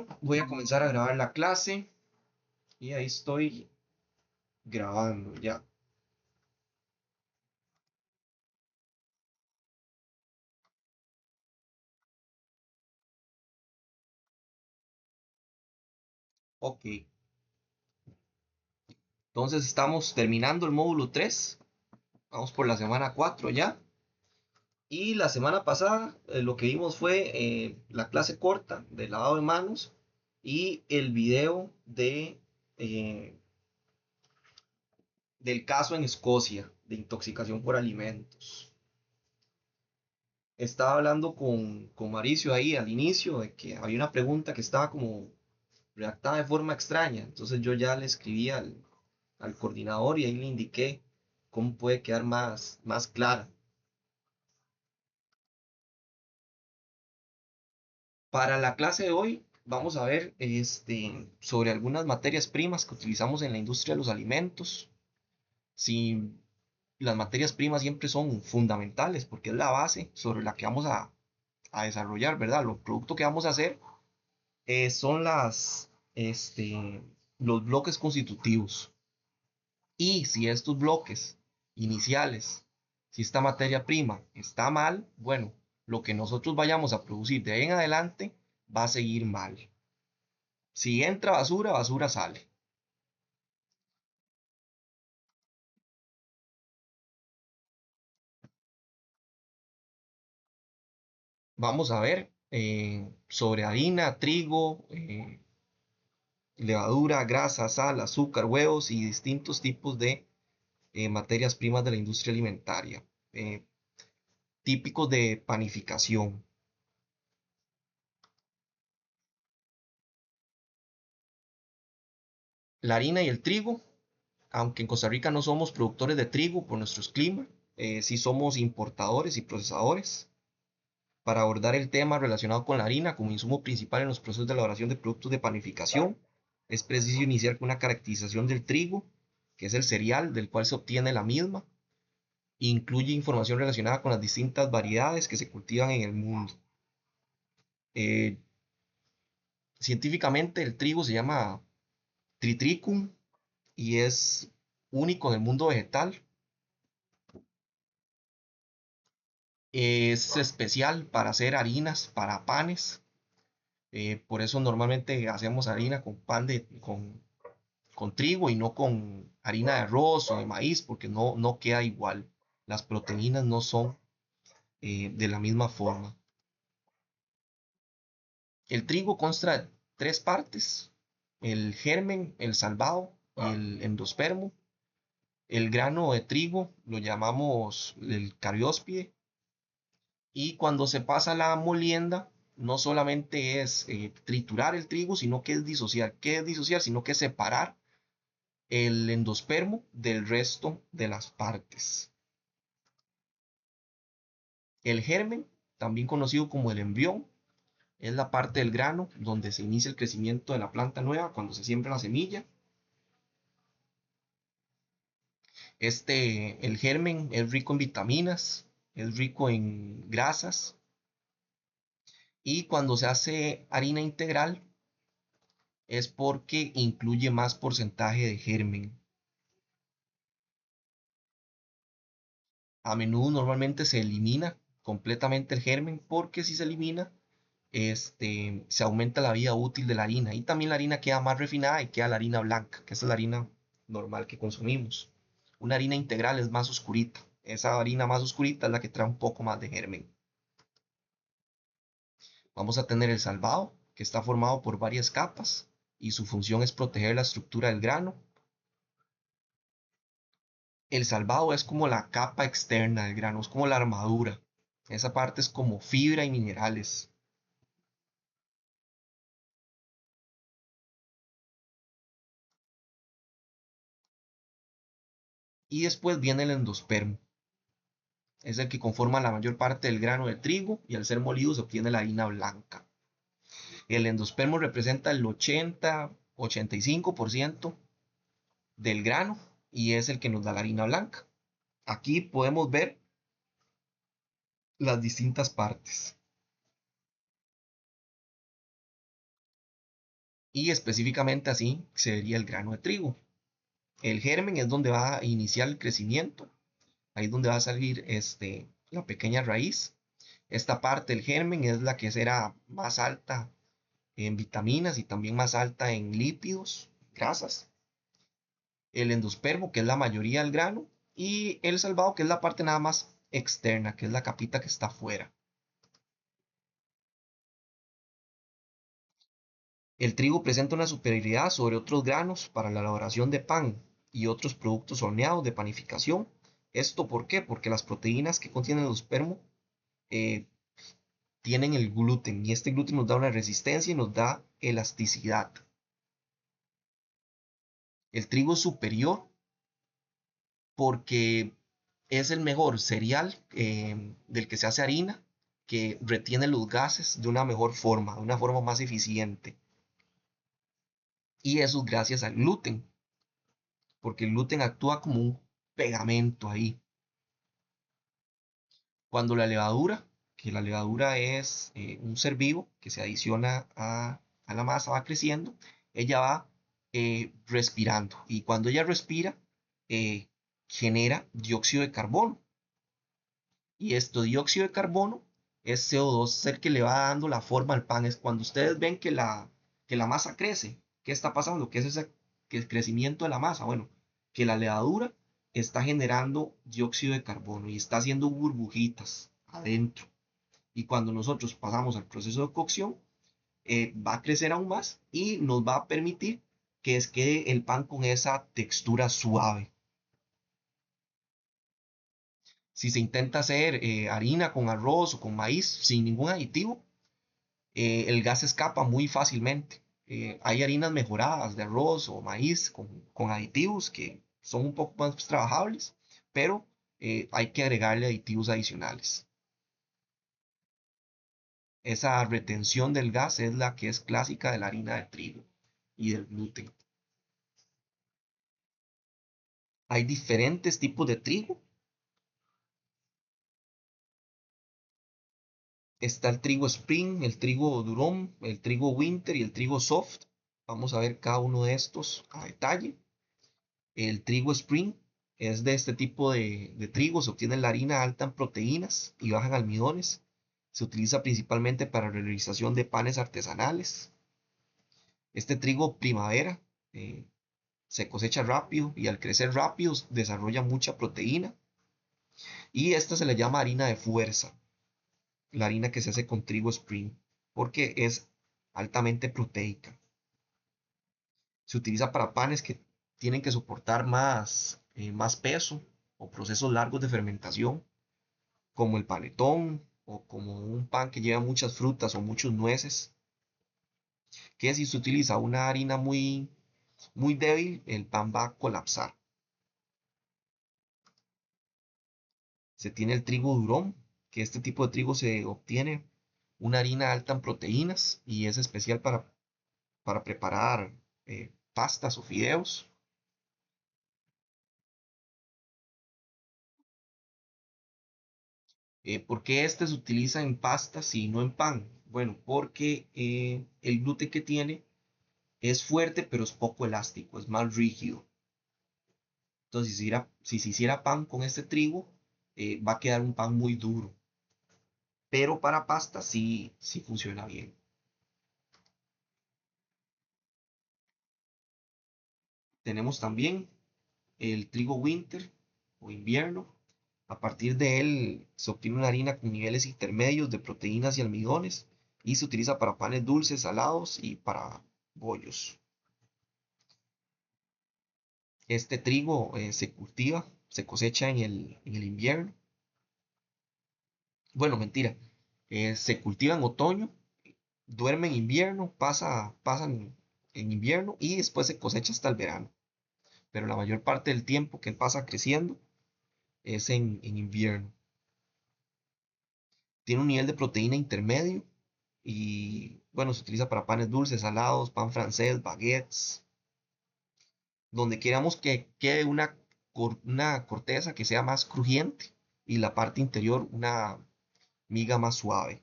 Bueno, voy a comenzar a grabar la clase y ahí estoy grabando ya. Ok, entonces estamos terminando el módulo 3. Vamos por la semana 4 ya. Y la semana pasada lo que vimos fue la clase corta de lavado de manos y el video eh, del caso en Escocia de intoxicación por alimentos. Estaba hablando con Mauricio ahí al inicio de que había una pregunta que estaba como redactada de forma extraña. Entonces yo ya le escribí al coordinador y ahí le indiqué cómo puede quedar más clara. Para la clase de hoy vamos a ver sobre algunas materias primas que utilizamos en la industria de los alimentos. Si las materias primas siempre son fundamentales porque es la base sobre la que vamos a desarrollar, ¿verdad? Los productos que vamos a hacer son los bloques constitutivos. Y si estos bloques iniciales, si esta materia prima está mal, bueno, lo que nosotros vayamos a producir de ahí en adelante va a seguir mal. Si entra basura, basura sale. Vamos a ver sobre harina, trigo, levadura, grasa, sal, azúcar, huevos y distintos tipos de materias primas de la industria alimentaria, típicos de panificación. La harina y el trigo, aunque en Costa Rica no somos productores de trigo por nuestros climas, sí somos importadores y procesadores. Para abordar el tema relacionado con la harina como insumo principal en los procesos de elaboración de productos de panificación, es preciso iniciar con una caracterización del trigo, que es el cereal del cual se obtiene la misma. Incluye información relacionada con las distintas variedades que se cultivan en el mundo. Eh, Científicamente el trigo se llama Triticum y es único en el mundo vegetal. Es especial para hacer harinas, para panes. Por eso normalmente hacemos harina con con trigo y no con harina de arroz o de maíz, porque no queda igual. Las proteínas no son de la misma forma. El trigo consta de tres partes: el germen, el salvado y el endospermo. El grano de trigo lo llamamos el carióspide, y cuando se pasa la molienda, no solamente es triturar el trigo, sino que es disociar. ¿Qué es disociar? Sino que es separar el endospermo del resto de las partes. El germen, también conocido como el embrión, es la parte del grano donde se inicia el crecimiento de la planta nueva cuando se siembra la semilla. El germen es rico en vitaminas, es rico en grasas, y cuando se hace harina integral es porque incluye más porcentaje de germen. A menudo normalmente se elimina completamente el germen porque si se elimina, se aumenta la vida útil de la harina y también la harina queda más refinada y queda la harina blanca, que esa es la harina normal que consumimos. Una harina integral es más oscurita. Esa harina más oscurita es la que trae un poco más de germen. Vamos a tener el salvado, que está formado por varias capas y su función es proteger la estructura del grano. El salvado es como la capa externa del grano, es como la armadura. Esa parte es como fibra y minerales. Y después viene el endospermo. Es el que conforma la mayor parte del grano de trigo y al ser molido se obtiene la harina blanca. El endospermo representa el 80-85% del grano y es el que nos da la harina blanca. Aquí podemos ver las distintas partes. y específicamente así se vería el grano de trigo. El germen es donde va a iniciar el crecimiento, ahí es donde va a salir la pequeña raíz. Esta parte del germen es la que será más alta en vitaminas y también más alta en lípidos, grasas. El endospermo, que es la mayoría del grano, y el salvado, que es la parte nada más externa, que es la capita que está afuera. El trigo presenta una superioridad sobre otros granos para la elaboración de pan y otros productos horneados de panificación. ¿Esto por qué? Porque las proteínas que contienen el endospermo eh, tienen el gluten, y este gluten nos da una resistencia y nos da elasticidad. El trigo es superior porque es el mejor cereal del que se hace harina, que retiene los gases de una mejor forma, de una forma más eficiente. Y eso es gracias al gluten, porque el gluten actúa como un pegamento ahí. Cuando la levadura, que la levadura es un ser vivo que se adiciona a la masa, va creciendo, ella va respirando. Y cuando ella respira, eh, genera dióxido de carbono. Y esto dióxido de carbono es CO2, es el que le va dando la forma al pan. Es cuando ustedes ven que la masa crece. ¿Qué está pasando? ¿Qué es ese que el crecimiento de la masa? Bueno, que la levadura está generando dióxido de carbono y está haciendo burbujitas adentro. Y cuando nosotros pasamos al proceso de cocción, va a crecer aún más y nos va a permitir que quede el pan con esa textura suave. Si se intenta hacer harina con arroz o con maíz sin ningún aditivo, el gas escapa muy fácilmente. Hay harinas mejoradas de arroz o maíz con aditivos que son un poco más trabajables, pero hay que agregarle aditivos adicionales. Esa retención del gas es la que es clásica de la harina de trigo y del gluten. Hay diferentes tipos de trigo. Está el trigo Spring, el trigo Durum, el trigo Winter y el trigo Soft. Vamos a ver cada uno de estos a detalle. El trigo Spring es de este tipo de trigo. Se obtiene la harina alta en proteínas y baja en almidones. Se utiliza principalmente para la realización de panes artesanales. Este trigo primavera eh, se cosecha rápido y al crecer rápido desarrolla mucha proteína. Y esta se le llama harina de fuerza, la harina que se hace con trigo Spring, porque es altamente proteica. Se utiliza para panes que tienen que soportar más peso o procesos largos de fermentación, como el panetón o como un pan que lleva muchas frutas o muchos nueces, que si se utiliza una harina muy débil, el pan va a colapsar. Se tiene el trigo durón, que este tipo de trigo se obtiene una harina alta en proteínas y es especial para preparar pastas o fideos. ¿Por qué este se utiliza en pastas y no en pan? Bueno, porque el gluten que tiene es fuerte, pero es poco elástico, es más rígido. Entonces, si se hiciera pan con este trigo, va a quedar un pan muy duro. Pero para pasta sí funciona bien. Tenemos también el trigo winter o invierno. A partir de él se obtiene una harina con niveles intermedios de proteínas y almidones y se utiliza para panes dulces, salados y para bollos. Este trigo se cultiva, se cosecha en el invierno. Bueno, mentira. Se cultiva en otoño, duerme en invierno, pasan en invierno y después se cosecha hasta el verano. Pero la mayor parte del tiempo que pasa creciendo es en invierno. Tiene un nivel de proteína intermedio y bueno, se utiliza para panes dulces, salados, pan francés, baguettes, donde queramos que quede una corteza que sea más crujiente y la parte interior una miga más suave.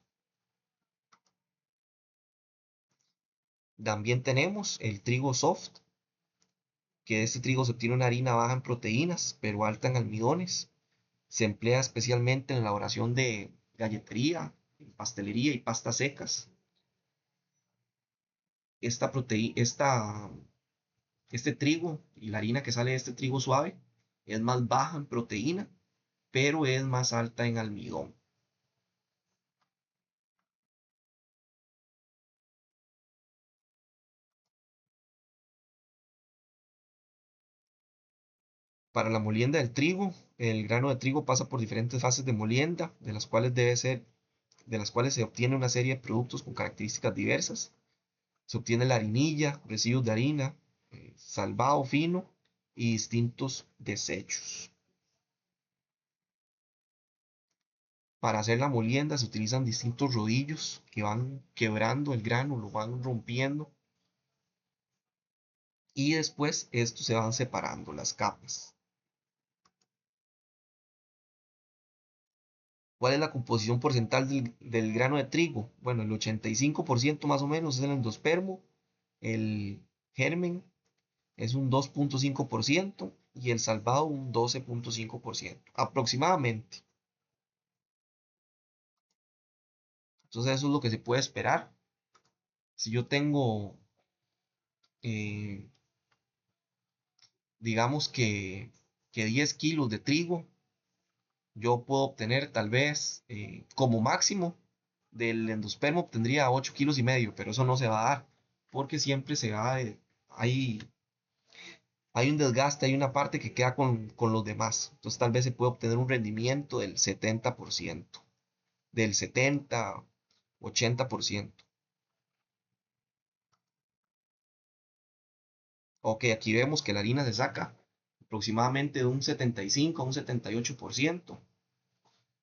También tenemos el trigo soft, que de este trigo se obtiene una harina baja en proteínas, pero alta en almidones. Se emplea especialmente en la elaboración de galletería, pastelería y pastas secas. Este trigo y la harina que sale de este trigo suave es más baja en proteína, pero es más alta en almidón. Para la molienda del trigo, el grano de trigo pasa por diferentes fases de molienda, de las cuales se obtiene una serie de productos con características diversas. Se obtiene la harinilla, residuos de harina, salvado fino y distintos desechos. Para hacer la molienda se utilizan distintos rodillos que van quebrando el grano, lo van rompiendo y después estos se van separando las capas. ¿Cuál es la composición porcentual del grano de trigo? Bueno, el 85% más o menos es el endospermo, el germen es un 2.5% y el salvado un 12.5% aproximadamente. Entonces eso es lo que se puede esperar. Si yo tengo, eh, digamos que 10 kilos de trigo, yo puedo obtener tal vez como máximo del endospermo obtendría 8 kilos y medio, pero eso no se va a dar porque siempre hay, hay un desgaste, hay una parte que queda con los demás. Entonces tal vez se puede obtener un rendimiento del 70%, del 70, 80%. Ok, aquí vemos que la harina se saca aproximadamente de un 75 a un 78%.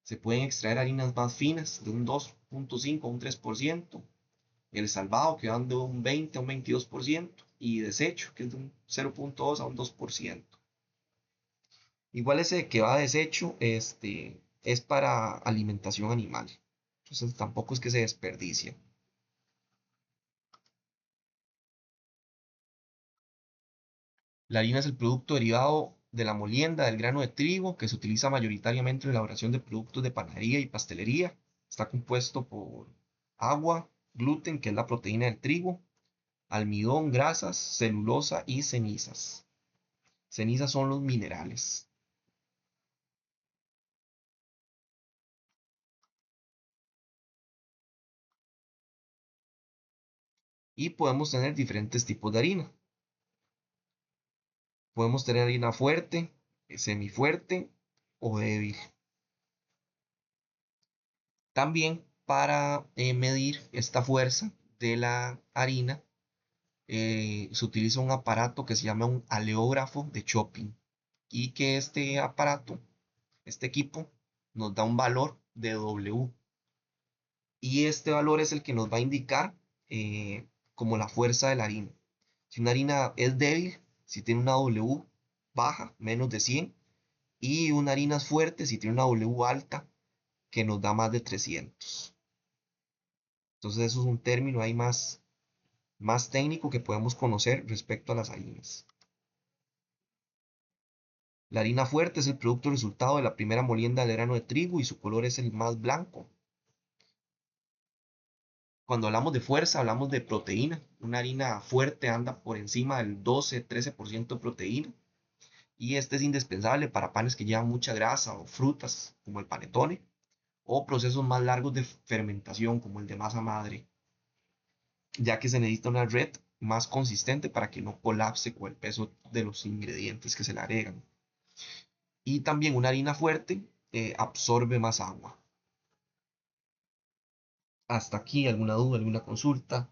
Se pueden extraer harinas más finas de un 2.5 a un 3%. El salvado que van de un 20 a un 22% y desecho que es de un 0.2 a un 2%. Igual ese que va a desecho es para alimentación animal. Entonces tampoco es que se desperdicie. La harina es el producto derivado de la molienda del grano de trigo que se utiliza mayoritariamente en la elaboración de productos de panadería y pastelería. Está compuesto por agua, gluten, que es la proteína del trigo, almidón, grasas, celulosa y cenizas. Cenizas son los minerales. Y podemos tener diferentes tipos de harina. Podemos tener harina fuerte, semifuerte o débil. También para medir esta fuerza de la harina se utiliza un aparato que se llama un aleógrafo de chopping y que este aparato, este equipo, nos da un valor de W y este valor es el que nos va a indicar como la fuerza de la harina. Si una harina es débil, si tiene una W baja, menos de 100, y una harina es fuerte, si tiene una W alta, que nos da más de 300. Entonces eso es un término ahí más técnico que podemos conocer respecto a las harinas. La harina fuerte es el producto resultado de la primera molienda del grano de trigo y su color es el más blanco. Cuando hablamos de fuerza, hablamos de proteína. Una harina fuerte anda por encima del 12-13% de proteína. Y este es indispensable para panes que llevan mucha grasa o frutas, como el panetone, o procesos más largos de fermentación, como el de masa madre, ya que se necesita una red más consistente para que no colapse con el peso de los ingredientes que se le agregan. Y también una harina fuerte absorbe más agua. Hasta aquí, ¿alguna duda, alguna consulta?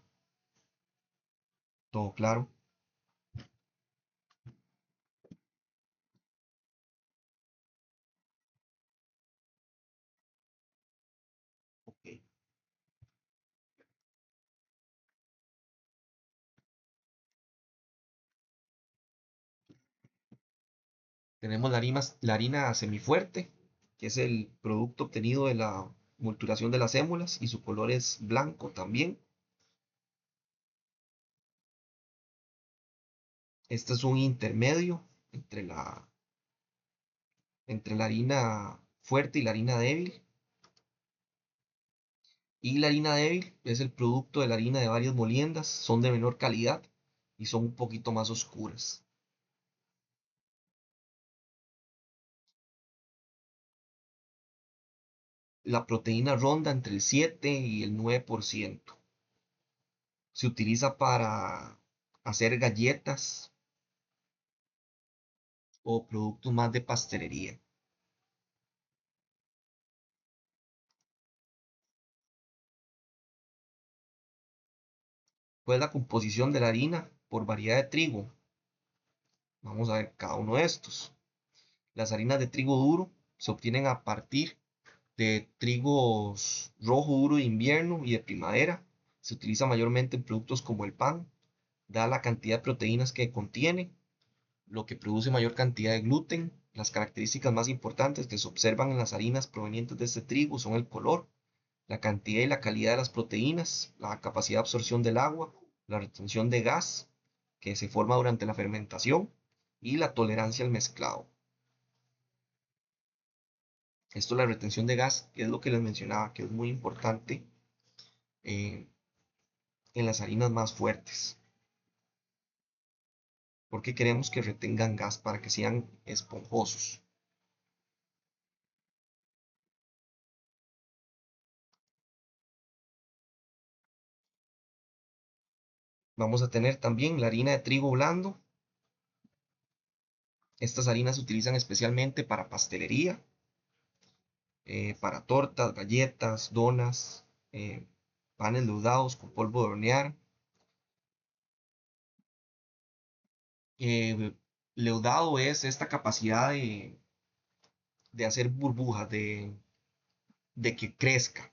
¿Todo claro? Ok. Tenemos la harina semifuerte, que es el producto obtenido de la multuración de las sémolas y su color es blanco también. Este es un intermedio entre la harina fuerte y la harina débil. Y la harina débil es el producto de la harina de varias moliendas, son de menor calidad y son un poquito más oscuras. La proteína ronda entre el 7 y el 9%. Se utiliza para hacer galletas o productos más de pastelería. Pues la composición de la harina por variedad de trigo. Vamos a ver cada uno de estos. Las harinas de trigo duro se obtienen a partir de trigos rojo duro de invierno y de primavera. Se utiliza mayormente en productos como el pan, dada la cantidad de proteínas que contiene, lo que produce mayor cantidad de gluten. Las características más importantes que se observan en las harinas provenientes de este trigo son el color, la cantidad y la calidad de las proteínas, la capacidad de absorción del agua, la retención de gas que se forma durante la fermentación y la tolerancia al mezclado. Esto, la retención de gas, es lo que les mencionaba, que es muy importante eh, en las harinas más fuertes, porque queremos que retengan gas para que sean esponjosos. Vamos a tener también la harina de trigo blando. Estas harinas se utilizan especialmente para pastelería, para tortas, galletas, donas, panes leudados con polvo de hornear. Eh, Leudado es esta capacidad de hacer burbujas, de que crezca.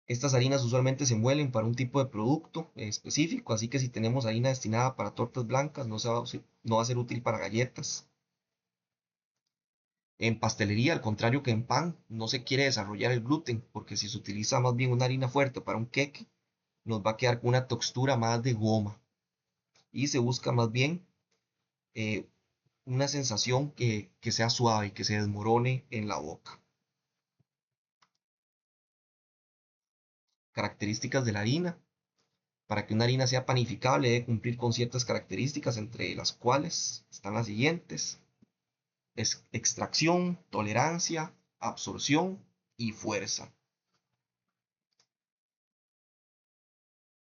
Estas harinas usualmente se muelen para un tipo de producto específico, así que si tenemos harina destinada para tortas blancas, no va a ser útil para galletas. En pastelería, al contrario que en pan, no se quiere desarrollar el gluten, porque si se utiliza más bien una harina fuerte para un queque, nos va a quedar con una textura más de goma. Y se busca más bien eh, una sensación que sea suave, que se desmorone en la boca. Características de la harina. Para que una harina sea panificable debe cumplir con ciertas características, entre las cuales están las siguientes: extracción, tolerancia, absorción y fuerza.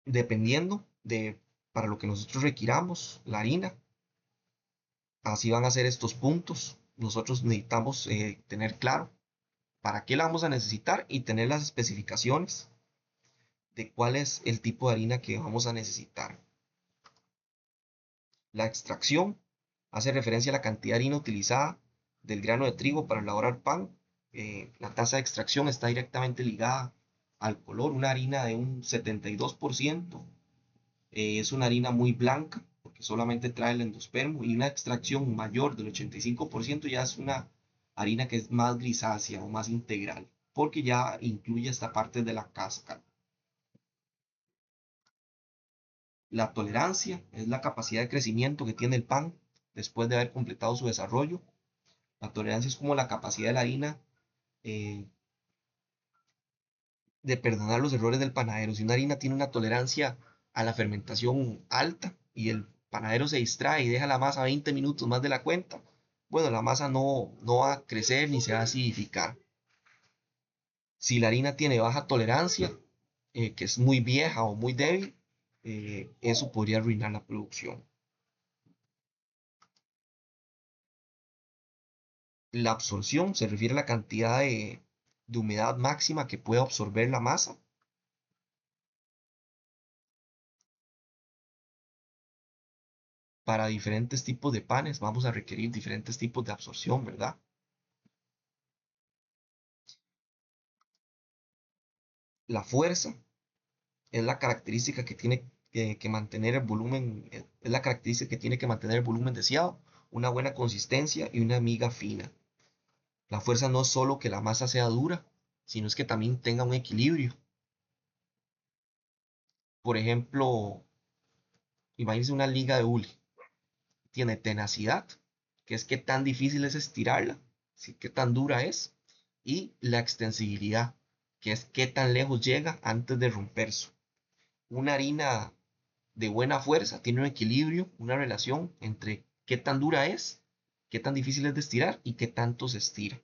Dependiendo de para lo que nosotros requiramos la harina, así van a ser estos puntos. Nosotros necesitamos tener claro para qué la vamos a necesitar y tener las especificaciones de cuál es el tipo de harina que vamos a necesitar. La extracción hace referencia a la cantidad de harina utilizada del grano de trigo para elaborar pan. La tasa de extracción está directamente ligada al color. Una harina de un 72% es una harina muy blanca, porque solamente trae el endospermo, y una extracción mayor del 85% ya es una harina que es más grisácea o más integral, porque ya incluye esta parte de la cáscara. La tolerancia es la capacidad de crecimiento que tiene el pan después de haber completado su desarrollo. La tolerancia es como la capacidad de la harina eh, de perdonar los errores del panadero. Si una harina tiene una tolerancia a la fermentación alta y el panadero se distrae y deja la masa 20 minutos más de la cuenta, bueno, la masa no va a crecer ni se va a acidificar. Si la harina tiene baja tolerancia, que es muy vieja o muy débil, eso podría arruinar la producción. La absorción se refiere a la cantidad de humedad máxima que puede absorber la masa. Para diferentes tipos de panes vamos a requerir diferentes tipos de absorción, ¿verdad? La fuerza es la característica que tiene que mantener el volumen, es la característica que tiene que mantener el volumen deseado, una buena consistencia y una miga fina. La fuerza no es solo que la masa sea dura, sino es que también tenga un equilibrio. Por ejemplo, Imagínense una liga de hule. Tiene tenacidad, que es qué tan difícil es estirarla, ¿sí? Qué tan dura es, y la extensibilidad, que es qué tan lejos llega antes de romperse. Una harina de buena fuerza tiene un equilibrio, una relación entre qué tan dura es, qué tan difícil es de estirar y qué tanto se estira.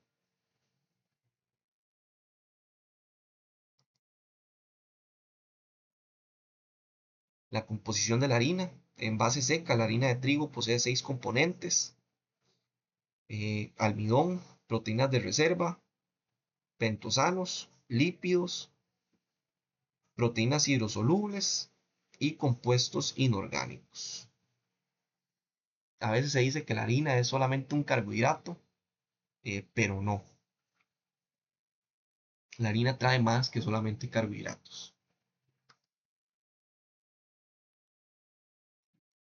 La composición de la harina. En base seca, la harina de trigo posee 6 componentes: almidón, proteínas de reserva, pentosanos, lípidos, proteínas hidrosolubles y compuestos inorgánicos. A veces se dice que la harina es solamente un carbohidrato, pero no. La harina trae más que solamente carbohidratos.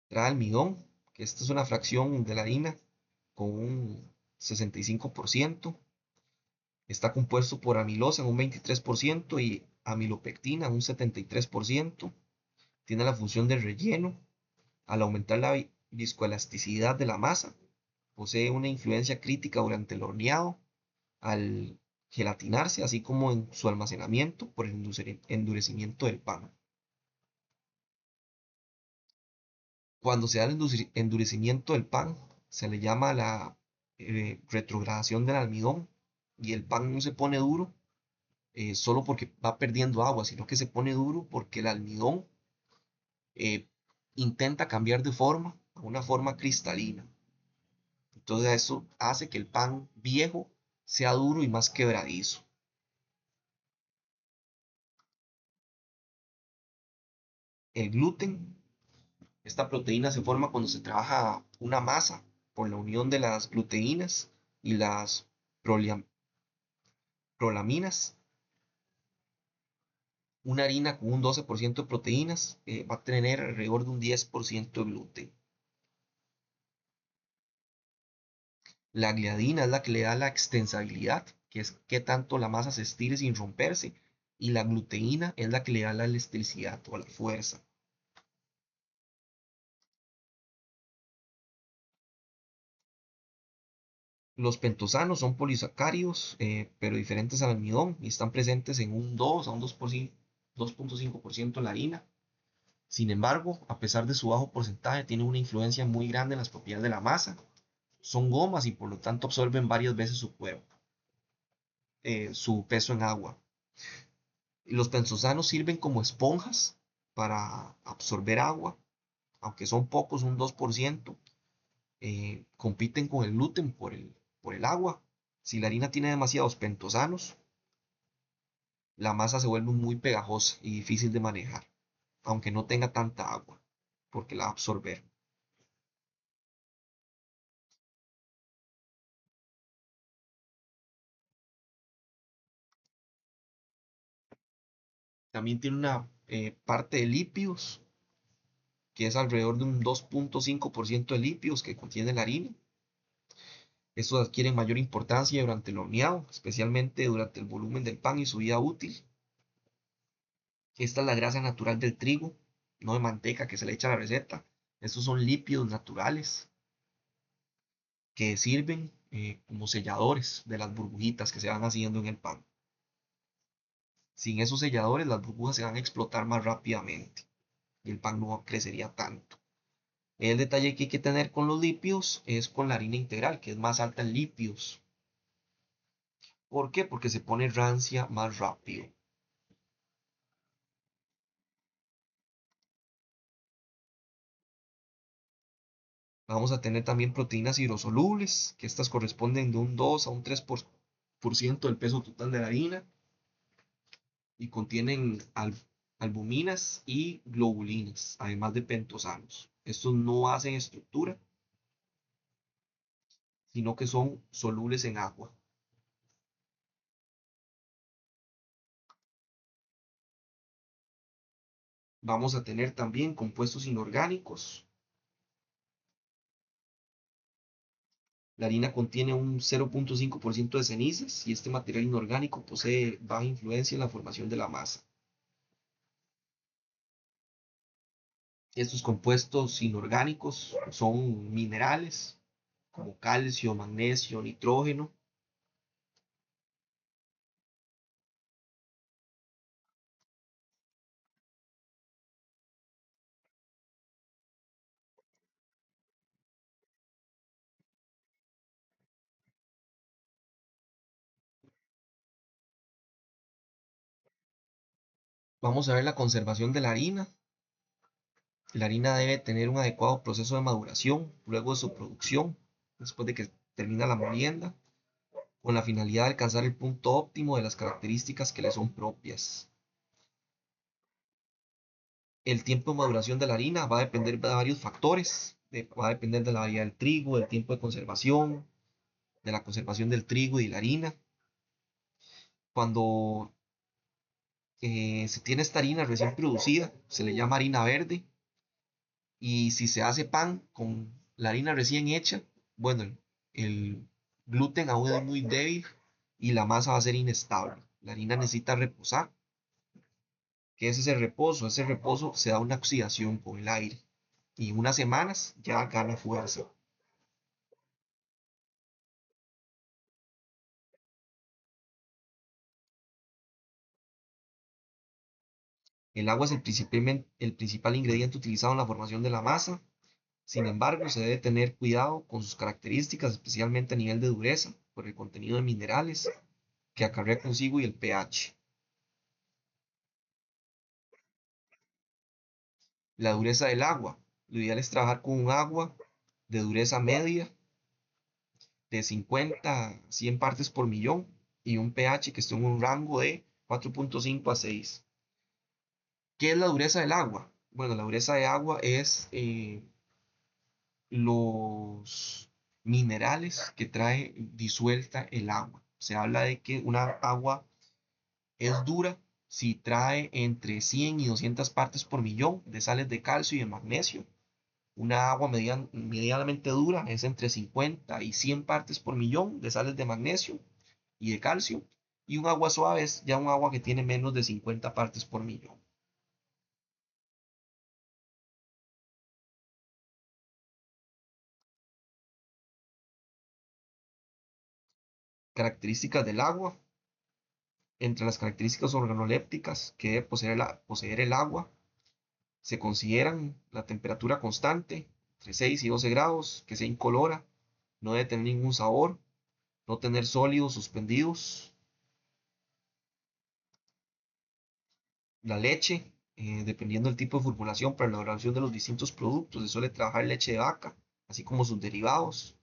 Trae almidón, que esta es una fracción de la harina con un 65%. Está compuesto por amilosa en un 23% y amilopectina en un 73%. Tiene la función de relleno. Al aumentar la viscoelasticidad de la masa, posee una influencia crítica durante el horneado, al gelatinarse, así como en su almacenamiento por el endurecimiento del pan. Cuando se da el endurecimiento del pan, se le llama la retrogradación del almidón, y el pan no se pone duro solo porque va perdiendo agua, sino que se pone duro porque el almidón eh, intenta cambiar de forma a una forma cristalina. Entonces eso hace que el pan viejo sea duro y más quebradizo. El gluten, esta proteína se forma cuando se trabaja una masa por la unión de las gluteínas y las prolaminas. Una harina con un 12% de proteínas va a tener alrededor de un 10% de gluten. La gliadina es la que le da la extensabilidad, que es que tanto la masa se estire sin romperse, y la gluteína es la que le da la elasticidad o la fuerza. Los pentosanos son polisacáridos, pero diferentes al almidón, y están presentes en un 2 a un 2,5% en la harina. Sin embargo, a pesar de su bajo porcentaje, tienen una influencia muy grande en las propiedades de la masa. Son gomas y por lo tanto absorben varias veces su cuerpo, su peso en agua. Los pentosanos sirven como esponjas para absorber agua, aunque son pocos, un 2%. Compiten con el gluten por el agua. Si la harina tiene demasiados pentosanos, la masa se vuelve muy pegajosa y difícil de manejar, aunque no tenga tanta agua, porque la va a absorber. También tiene una parte de lípidos, que es alrededor de un 2,5% de lípidos que contiene la harina. Estos adquieren mayor importancia durante el horneado, especialmente durante el volumen del pan y su vida útil. Esta es la grasa natural del trigo, no de manteca que se le echa a la receta. Estos son lípidos naturales que sirven como selladores de las burbujitas que se van haciendo en el pan. Sin esos selladores, las burbujas se van a explotar más rápidamente y el pan no crecería tanto. El detalle que hay que tener con los lípidos es con la harina integral, que es más alta en lípidos. ¿Por qué? Porque se pone rancia más rápido. Vamos a tener también proteínas hidrosolubles, que estas corresponden de un 2 a un 3% del peso total de la harina y contienen albuminas y globulinas, además de pentosanos. Estos no hacen estructura, sino que son solubles en agua. Vamos a tener también compuestos inorgánicos. La harina contiene un 0,5% de cenizas y este material inorgánico posee baja influencia en la formación de la masa. Estos compuestos inorgánicos son minerales como calcio, magnesio, nitrógeno. Vamos a ver la conservación de la harina. La harina debe tener un adecuado proceso de maduración luego de su producción, después de que termina la molienda, con la finalidad de alcanzar el punto óptimo de las características que le son propias. El tiempo de maduración de la harina va a depender de varios factores, va a depender de la variedad del trigo, del tiempo de conservación, de la conservación del trigo y la harina. Cuando se tiene esta harina recién producida, se le llama harina verde. Y si se hace pan con la harina recién hecha, bueno, el gluten aún es muy débil y la masa va a ser inestable. La harina necesita reposar. ¿Qué es ese reposo? Ese reposo se da una oxidación con el aire y en unas semanas ya gana fuerza. El agua es el principal ingrediente utilizado en la formación de la masa. Sin embargo, se debe tener cuidado con sus características, especialmente a nivel de dureza, por el contenido de minerales que acarrea consigo y el pH. La dureza del agua. Lo ideal es trabajar con un agua de dureza media de 50 a 100 partes por millón y un pH que esté en un rango de 4.5 a 6. ¿Qué es la dureza del agua? Bueno, la dureza de agua es los minerales que trae disuelta el agua. Se habla de que una agua es dura si trae entre 100 y 200 partes por millón de sales de calcio y de magnesio. Una agua medianamente dura es entre 50 y 100 partes por millón de sales de magnesio y de calcio. Y un agua suave es ya un agua que tiene menos de 50 partes por millón. Características del agua. Entre las características organolépticas que debe poseer el agua, se consideran la temperatura constante, entre 6 y 12 grados, que sea incolora, no debe tener ningún sabor, no tener sólidos suspendidos. La leche, dependiendo del tipo de formulación para la elaboración de los distintos productos, se suele trabajar leche de vaca, así como sus derivados.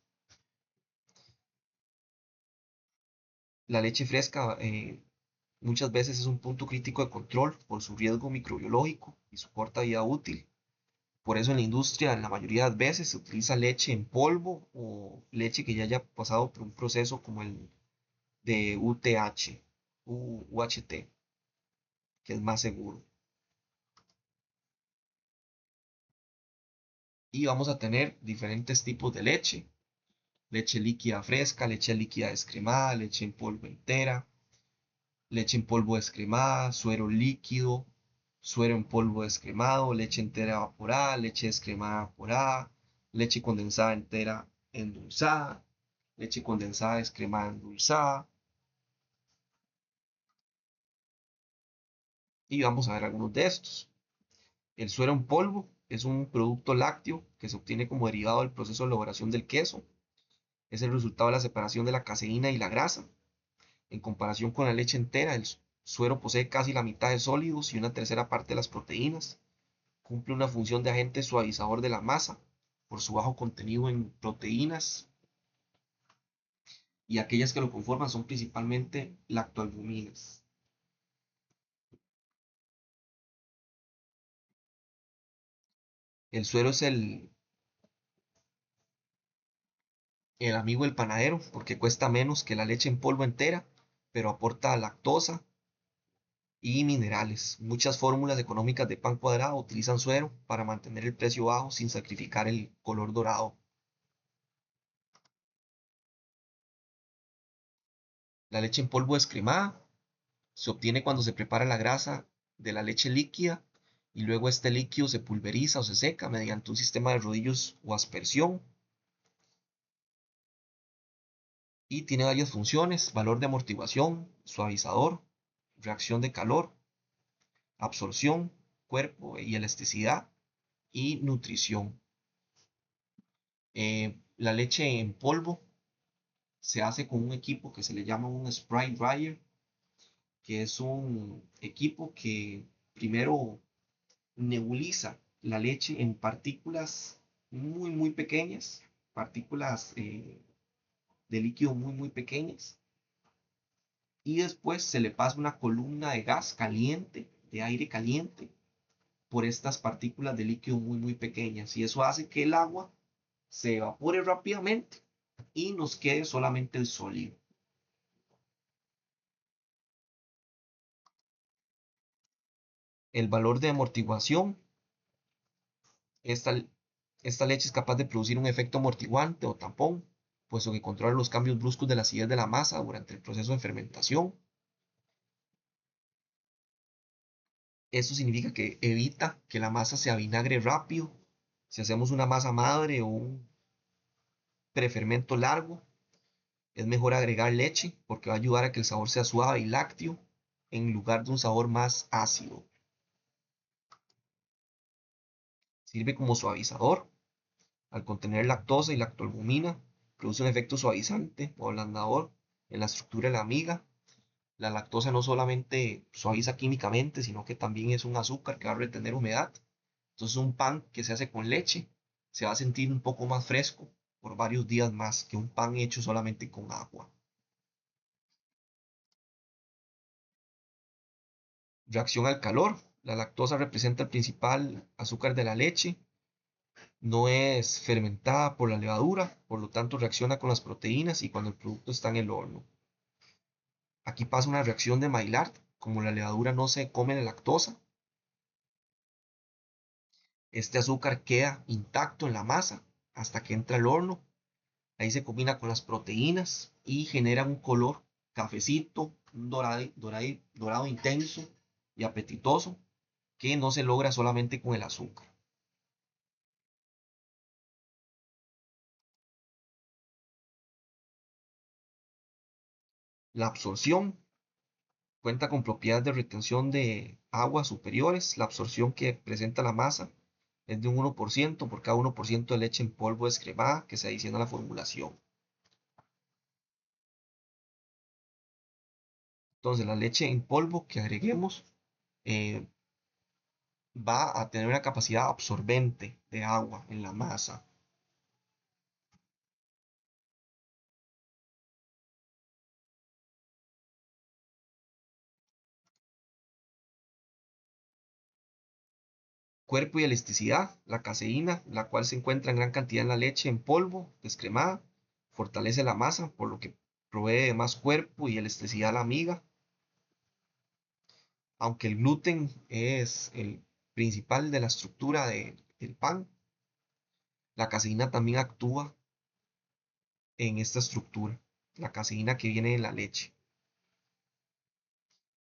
La leche fresca muchas veces es un punto crítico de control por su riesgo microbiológico y su corta vida útil. Por eso en la industria, en la mayoría de las veces, se utiliza leche en polvo o leche que ya haya pasado por un proceso como el de UTH, UHT, que es más seguro. Y vamos a tener diferentes tipos de leche: leche líquida fresca, leche líquida descremada, leche en polvo entera, leche en polvo descremada, suero líquido, suero en polvo descremado, leche entera evaporada, leche descremada evaporada, leche condensada entera endulzada, leche condensada descremada endulzada. Y vamos a ver algunos de estos. El suero en polvo es un producto lácteo que se obtiene como derivado del proceso de elaboración del queso. Es el resultado de la separación de la caseína y la grasa. En comparación con la leche entera, el suero posee casi la mitad de sólidos y una tercera parte de las proteínas. Cumple una función de agente suavizador de la masa por su bajo contenido en proteínas, y aquellas que lo conforman son principalmente lactoalbuminas. El suero es el amigo del panadero porque cuesta menos que la leche en polvo entera, pero aporta lactosa y minerales. Muchas fórmulas económicas de pan cuadrado utilizan suero para mantener el precio bajo sin sacrificar el color dorado. La leche en polvo descremada se obtiene cuando se prepara la grasa de la leche líquida y luego este líquido se pulveriza o se seca mediante un sistema de rodillos o aspersión y tiene varias funciones: valor de amortiguación, suavizador, reacción de calor, absorción, cuerpo y elasticidad y nutrición. La leche en polvo se hace con un equipo que se le llama un spray dryer, que es un equipo que primero nebuliza la leche en partículas muy pequeñas, partículas de líquido muy pequeñas, y después se le pasa una columna de gas caliente, de aire caliente, por estas partículas de líquido muy pequeñas, y eso hace que el agua se evapore rápidamente y nos quede solamente el sólido. El valor de amortiguación: esta, esta leche es capaz de producir un efecto amortiguante o tampón, puesto que controla los cambios bruscos de la acidez de la masa durante el proceso de fermentación. Esto significa que evita que la masa se avinagre rápido. Si hacemos una masa madre o un prefermento largo, es mejor agregar leche porque va a ayudar a que el sabor sea suave y lácteo en lugar de un sabor más ácido. Sirve como suavizador. Al contener lactosa y lactoalbumina, produce un efecto suavizante o ablandador en la estructura de la miga. La lactosa no solamente suaviza químicamente, sino que también es un azúcar que va a retener humedad. Entonces un pan que se hace con leche se va a sentir un poco más fresco por varios días más que un pan hecho solamente con agua. Reacción al calor: la lactosa representa el principal azúcar de la leche. No es fermentada por la levadura, por lo tanto reacciona con las proteínas y cuando el producto está en el horno. Aquí pasa una reacción de Maillard: como la levadura no se come la lactosa, este azúcar queda intacto en la masa hasta que entra al horno. Ahí se combina con las proteínas y genera un color cafecito, un dorado intenso y apetitoso que no se logra solamente con el azúcar. La absorción: cuenta con propiedades de retención de agua superiores. La absorción que presenta la masa es de un 1% por cada 1% de leche en polvo descremada que se adiciona a la formulación. Entonces la leche en polvo que agreguemos eh, va a tener una capacidad absorbente de agua en la masa. Cuerpo y elasticidad: la caseína, la cual se encuentra en gran cantidad en la leche en polvo descremada, fortalece la masa, por lo que provee de más cuerpo y elasticidad a la miga. Aunque el gluten es el principal de la estructura del pan, la caseína también actúa en esta estructura, la caseína que viene de la leche.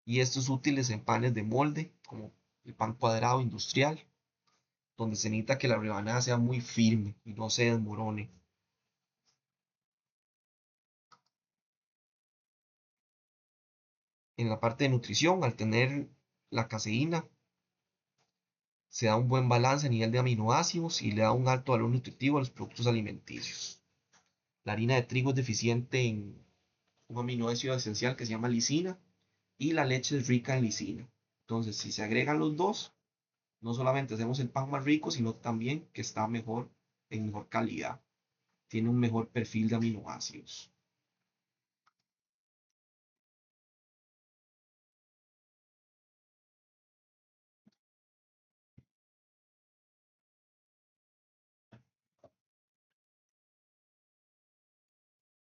Y esto es útil en panes de molde, como el pan cuadrado industrial, donde se necesita que la rebanada sea muy firme y no se desmorone. En la parte de nutrición, al tener la caseína, se da un buen balance a nivel de aminoácidos y le da un alto valor nutritivo a los productos alimenticios. La harina de trigo es deficiente en un aminoácido esencial que se llama lisina y la leche es rica en lisina. Entonces, si se agregan los dos, no solamente hacemos el pan más rico, sino también que está mejor, en mejor calidad. Tiene un mejor perfil de aminoácidos.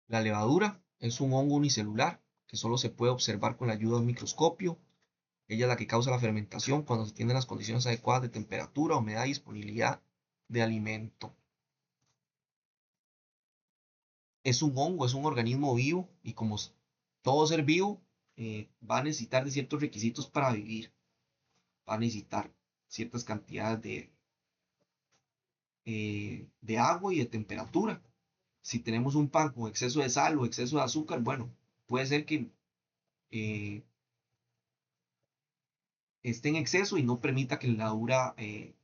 La levadura es un hongo unicelular que solo se puede observar con la ayuda de un microscopio. Ella es la que causa la fermentación cuando se tienen las condiciones adecuadas de temperatura, humedad y disponibilidad de alimento. Es un hongo, es un organismo vivo y como todo ser vivo va a necesitar de ciertos requisitos para vivir. Va a necesitar ciertas cantidades de agua y de temperatura. Si tenemos un pan con exceso de sal o exceso de azúcar, bueno, puede ser que eh, esté en exceso y no permita que la levadura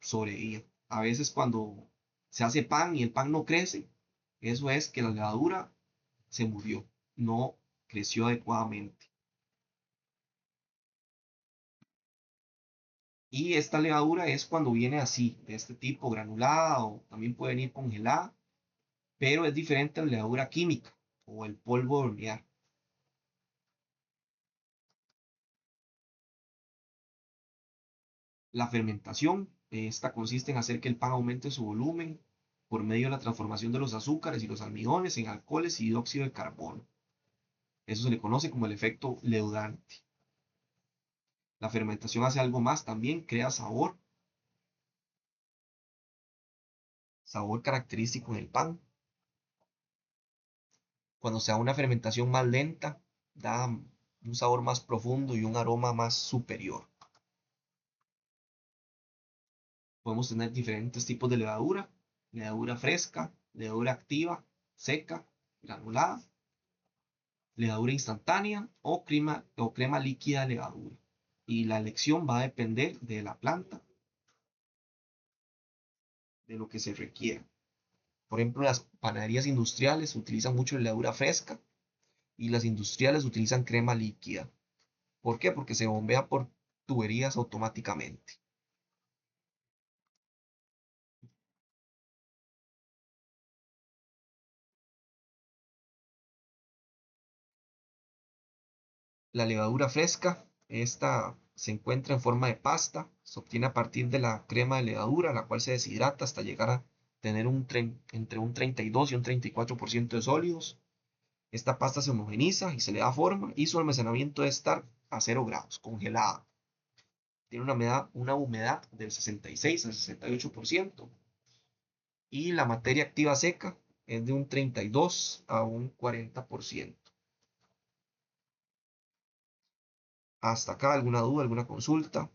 sobreviva. A veces cuando se hace pan y el pan no crece, eso es que la levadura se murió, no creció adecuadamente. Y esta levadura es cuando viene así, de este tipo, granulada o también puede venir congelada, pero es diferente a la levadura química o el polvo de hornear. La fermentación, esta consiste en hacer que el pan aumente su volumen por medio de la transformación de los azúcares y los almidones en alcoholes y dióxido de carbono. Eso se le conoce como el efecto leudante. La fermentación hace algo más también, crea sabor, sabor característico en el pan. Cuando se da una fermentación más lenta, da un sabor más profundo y un aroma más superior. Podemos tener diferentes tipos de levadura: levadura fresca, levadura activa, seca, granulada, levadura instantánea o crema líquida de levadura. Y la elección va a depender de la planta, de lo que se requiera. Por ejemplo, las panaderías industriales utilizan mucho levadura fresca y las industriales utilizan crema líquida. ¿Por qué? Porque se bombea por tuberías automáticamente. La levadura fresca, esta se encuentra en forma de pasta, se obtiene a partir de la crema de levadura, la cual se deshidrata hasta llegar a tener entre un 32 y un 34% de sólidos. Esta pasta se homogeniza y se le da forma y su almacenamiento debe estar a 0 grados, congelada. Tiene una humedad del 66 al 68% y la materia activa seca es de un 32 a un 40%. Hasta acá, ¿alguna duda, alguna consulta?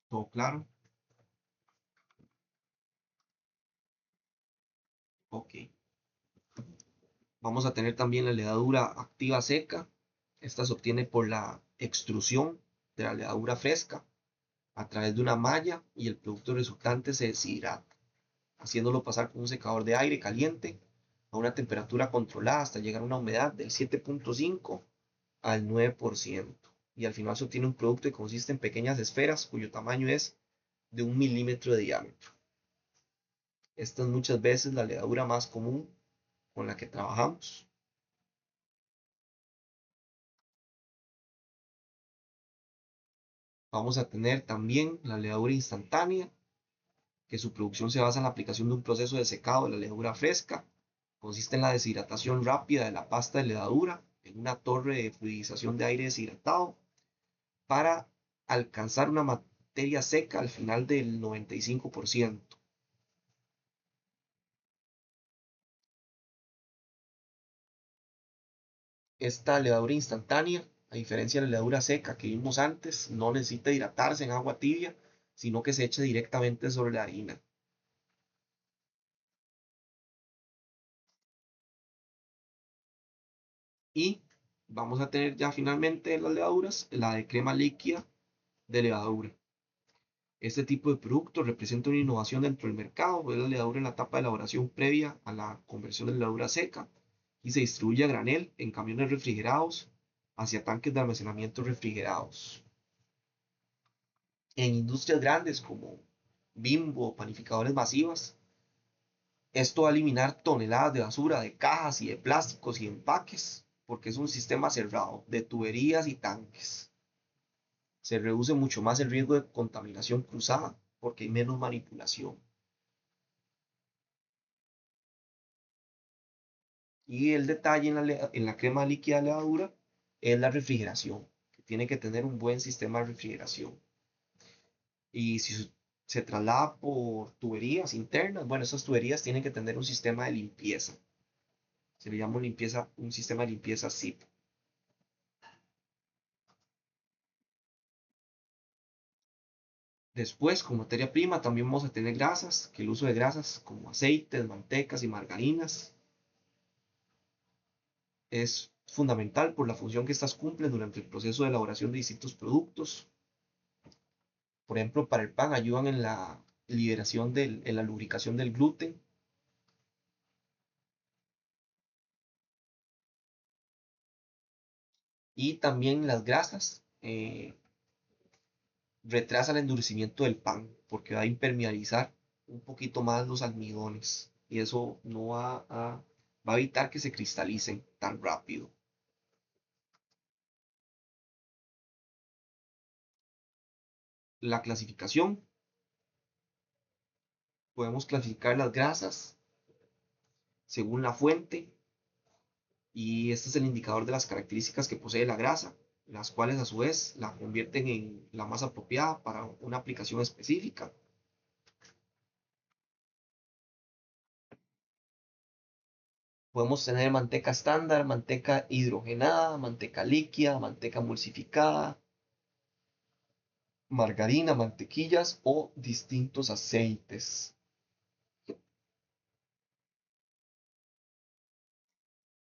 ¿Todo claro? Ok. Vamos a tener también la levadura activa seca. Esta se obtiene por la extrusión de la levadura fresca a través de una malla y el producto resultante se deshidrata, haciéndolo pasar por un secador de aire caliente a una temperatura controlada hasta llegar a una humedad del 7.5 al 9%. Y al final se obtiene un producto que consiste en pequeñas esferas cuyo tamaño es de 1 milímetro de diámetro. Esta es muchas veces la levadura más común con la que trabajamos. Vamos a tener también la levadura instantánea, que su producción se basa en la aplicación de un proceso de secado de la levadura fresca. Consiste en la deshidratación rápida de la pasta de levadura en una torre de fluidización de aire deshidratado para alcanzar una materia seca al final del 95%. Esta levadura instantánea, a diferencia de la levadura seca que vimos antes, no necesita hidratarse en agua tibia, sino que se echa directamente sobre la harina. Y vamos a tener ya finalmente las levaduras, la de crema líquida de levadura. Este tipo de producto representa una innovación dentro del mercado, es la levadura en la etapa de elaboración previa a la conversión de levadura seca y se distribuye a granel en camiones refrigerados hacia tanques de almacenamiento refrigerados. En industrias grandes como Bimbo o panificadores masivas, esto va a eliminar toneladas de basura, de cajas y de plásticos y empaques, porque es un sistema cerrado de tuberías y tanques. Se reduce mucho más el riesgo de contaminación cruzada porque hay menos manipulación. Y el detalle en la crema líquida de levadura es la refrigeración, que tiene que tener un buen sistema de refrigeración. Y si se traslada por tuberías internas. Bueno, esas tuberías tienen que tener un sistema de limpieza. Se le llama limpieza, un sistema de limpieza SIP. Después, como materia prima, también vamos a tener grasas, que el uso de grasas como aceites, mantecas y margarinas es fundamental por la función que estas cumplen durante el proceso de elaboración de distintos productos. Por ejemplo, para el pan ayudan en la liberación en la lubricación del gluten. Y también las grasas retrasan el endurecimiento del pan porque va a impermeabilizar un poquito más los almidones y eso no va a evitar que se cristalicen tan rápido. La clasificación, podemos clasificar las grasas según la fuente y este es el indicador de las características que posee la grasa, las cuales a su vez la convierten en la más apropiada para una aplicación específica. Podemos tener manteca estándar, manteca hidrogenada, manteca líquida, manteca emulsificada, margarina, mantequillas o distintos aceites.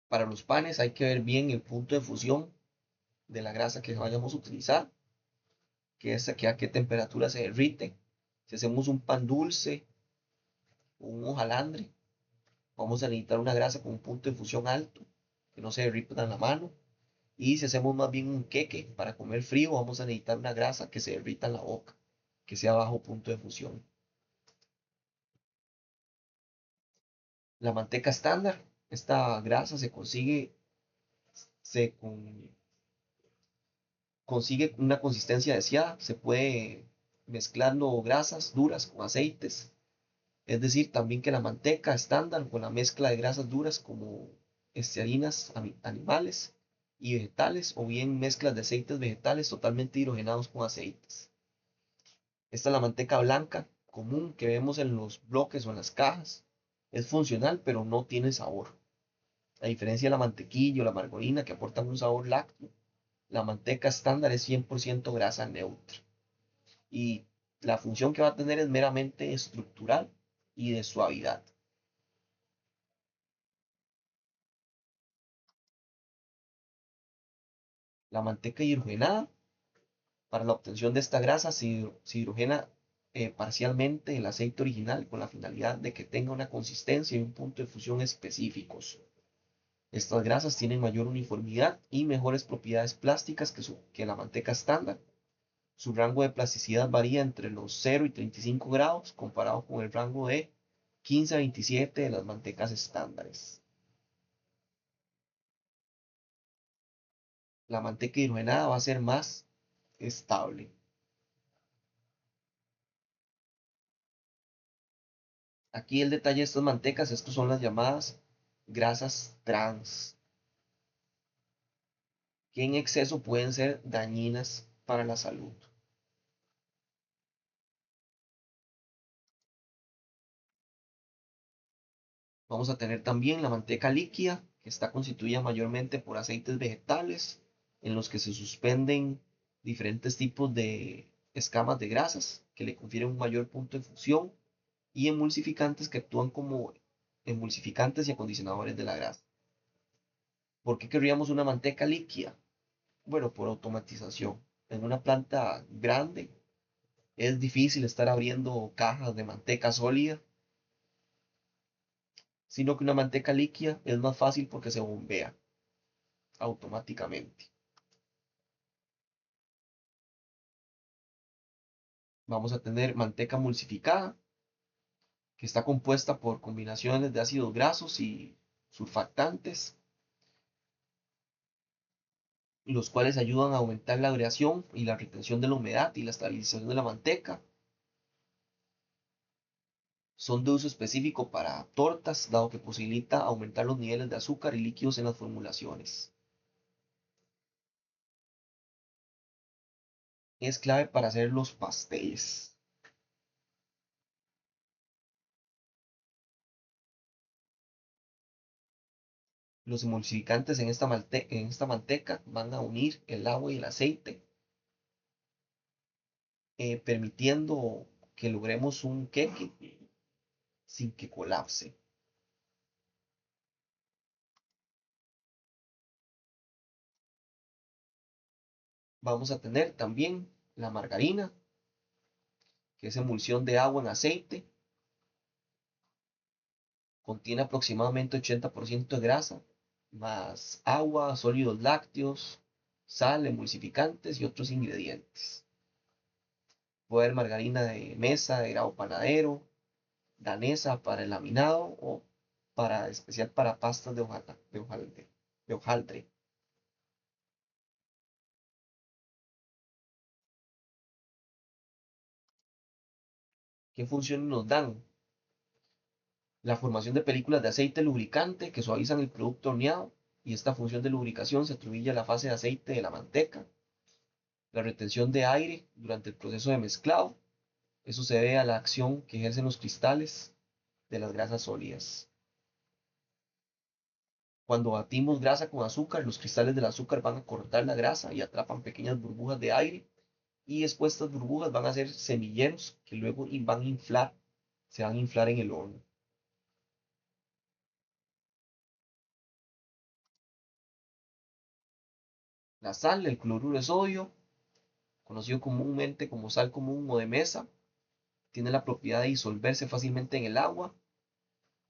Para los panes hay que ver bien el punto de fusión de la grasa que vayamos a utilizar, que es a qué temperatura se derrite. Si hacemos un pan dulce o un hojalandre, vamos a necesitar una grasa con un punto de fusión alto, que no se derrita en la mano. Y si hacemos más bien un queque para comer frío, vamos a necesitar una grasa que se derrita en la boca, que sea bajo punto de fusión. La manteca estándar, esta grasa se consigue una consistencia deseada, se puede mezclando grasas duras con aceites, es decir, también que la manteca estándar con la mezcla de grasas duras como harinas animales y vegetales o bien mezclas de aceites vegetales totalmente hidrogenados con aceites. Esta es la manteca blanca común que vemos en los bloques o en las cajas. Es funcional, pero no tiene sabor. A diferencia de la mantequilla o la margarina que aportan un sabor lácteo, la manteca estándar es 100% grasa neutra. Y la función que va a tener es meramente estructural y de suavidad. La manteca hidrogenada, para la obtención de esta grasa, se hidrogena parcialmente el aceite original con la finalidad de que tenga una consistencia y un punto de fusión específicos. Estas grasas tienen mayor uniformidad y mejores propiedades plásticas que la manteca estándar. Su rango de plasticidad varía entre los 0 y 35 grados comparado con el rango de 15 a 27 de las mantecas estándares. La manteca hidrogenada va a ser más estable. Aquí el detalle de estas mantecas, estos son las llamadas grasas trans, que en exceso pueden ser dañinas para la salud. Vamos a tener también la manteca líquida, que está constituida mayormente por aceites vegetales, en los que se suspenden diferentes tipos de escamas de grasas, que le confieren un mayor punto de fusión, y emulsificantes que actúan como emulsificantes y acondicionadores de la grasa. ¿Por qué querríamos una manteca líquida? Bueno, por automatización. En una planta grande es difícil estar abriendo cajas de manteca sólida, sino que una manteca líquida es más fácil porque se bombea automáticamente. Vamos a tener manteca emulsificada, que está compuesta por combinaciones de ácidos grasos y surfactantes, los cuales ayudan a aumentar la aireación y la retención de la humedad y la estabilización de la manteca. Son de uso específico para tortas, dado que posibilita aumentar los niveles de azúcar y líquidos en las formulaciones. Es clave para hacer los pasteles. Los emulsificantes en esta manteca van a unir el agua y el aceite, permitiendo que logremos un queque sin que colapse. Vamos a tener también la margarina, que es emulsión de agua en aceite, contiene aproximadamente 80% de grasa, más agua, sólidos lácteos, sal, emulsificantes y otros ingredientes. Puede haber margarina de mesa, de grado panadero, danesa para el laminado o especial para pastas de hojaldre. ¿Qué funciones nos dan? La formación de películas de aceite lubricante que suavizan el producto horneado, y esta función de lubricación se atribuye a la fase de aceite de la manteca. La retención de aire durante el proceso de mezclado, eso se debe a la acción que ejercen los cristales de las grasas sólidas. Cuando batimos grasa con azúcar, los cristales del azúcar van a cortar la grasa y atrapan pequeñas burbujas de aire, y después estas burbujas van a ser semilleros que luego van a inflar, se van a inflar en el horno. La sal, el cloruro de sodio, conocido comúnmente como sal común o de mesa, tiene la propiedad de disolverse fácilmente en el agua,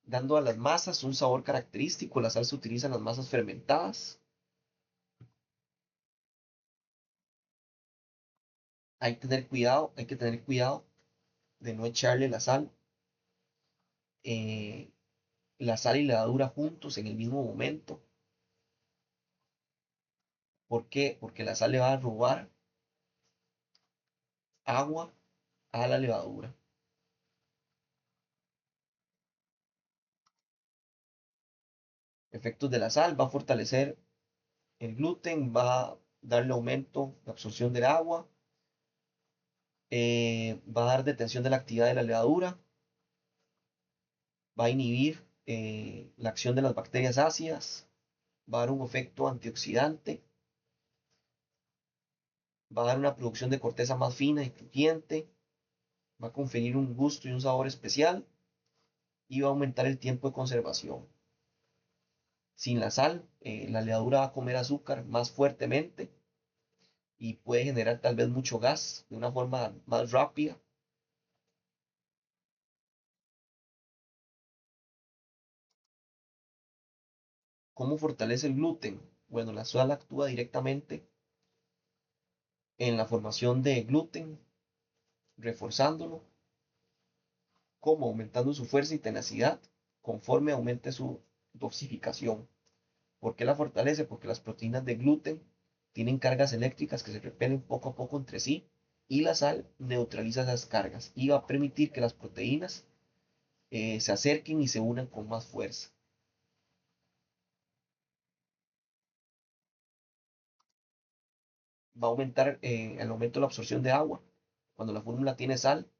dando a las masas un sabor característico. La sal se utiliza en las masas fermentadas. Hay que tener cuidado de no echarle eh, la sal y la levadura juntos en el mismo momento. ¿Por qué? Porque la sal le va a robar agua a la levadura. Efectos de la sal: va a fortalecer el gluten, va a darle aumento de absorción del agua, va a dar detención de la actividad de la levadura, va a inhibir la acción de las bacterias ácidas, va a dar un efecto antioxidante, va a dar una producción de corteza más fina y crujiente, va a conferir un gusto y un sabor especial y va a aumentar el tiempo de conservación. Sin la sal, la levadura va a comer azúcar más fuertemente y puede generar tal vez mucho gas de una forma más rápida. ¿Cómo fortalece el gluten? Bueno, la sal actúa directamente en la formación de gluten, reforzándolo, como aumentando su fuerza y tenacidad conforme aumente su dosificación. ¿Por qué la fortalece? Porque las proteínas de gluten tienen cargas eléctricas que se repelen poco a poco entre sí, y la sal neutraliza esas cargas y va a permitir que las proteínas se acerquen y se unan con más fuerza. Va a aumentar el aumento de la absorción de agua. Cuando la fórmula tiene sal,